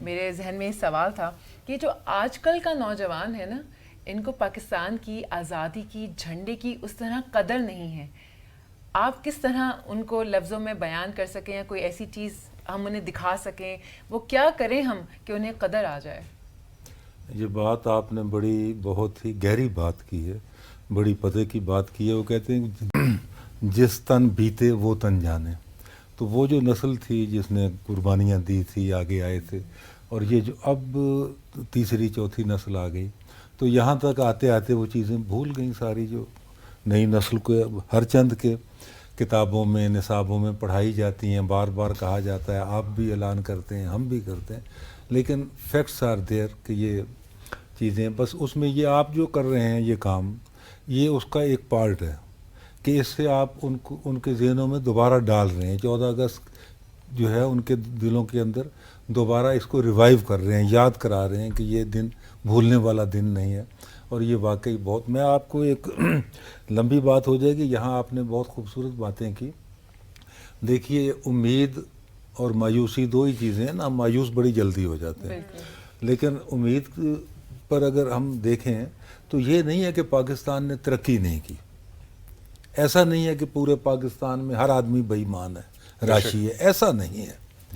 میرے ذہن میں یہ سوال تھا کہ جو آج کل کا نوجوان ہے نا، ان کو پاکستان کی آزادی کی، جھنڈے کی اس طرح قدر نہیں ہے. آپ کس طرح ان کو لفظوں میں بیان کر سکیں یا کوئی ایسی چیز ہم انہیں دکھا سکیں، وہ کیا کریں ہم کہ انہیں قدر آ جائے؟ یہ بات آپ نے بہت ہی گہری بات کی ہے، بڑی پتے کی بات کی ہے. وہ کہتے ہیں کہ جس تن بیتے وہ تن جانے. تو وہ جو نسل تھی جس نے قربانیاں دی تھی، آگے آئے تھے، اور یہ جو اب تیسری چوتھی نسل آ گئی، تو یہاں تک آتے آتے وہ چیزیں بھول گئیں ساری، جو نئی نسل کو ہر چند کے کتابوں میں، نصابوں میں پڑھائی جاتی ہیں، بار بار کہا جاتا ہے، آپ بھی اعلان کرتے ہیں، ہم بھی کرتے ہیں، لیکن فیکٹس آر دیئر کہ یہ چیزیں بس اس میں یہ آپ جو کر رہے ہیں یہ کام، یہ اس کا ایک پارٹ ہے کہ اس سے آپ ان کے ذہنوں میں دوبارہ ڈال رہے ہیں. 14 اگست جو ہے ان کے دلوں کے اندر دوبارہ اس کو ریوائیو کر رہے ہیں، یاد کرا رہے ہیں کہ یہ دن بھولنے والا دن نہیں ہے. اور یہ واقعی بہت، میں آپ کو ایک لمبی بات ہو جائے گی، یہاں آپ نے بہت خوبصورت باتیں کی. دیکھیے، امید اور مایوسی دو ہی چیزیں ہیں نا. ہم مایوس بڑی جلدی ہو جاتے ہیں، لیکن امید پر اگر ہم دیکھیں تو یہ نہیں ہے کہ پاکستان نے ترقی نہیں کی. ایسا نہیں ہے کہ پورے پاکستان میں ہر آدمی بے ایمان ہے، راشی ہے، ایسا نہیں ہے.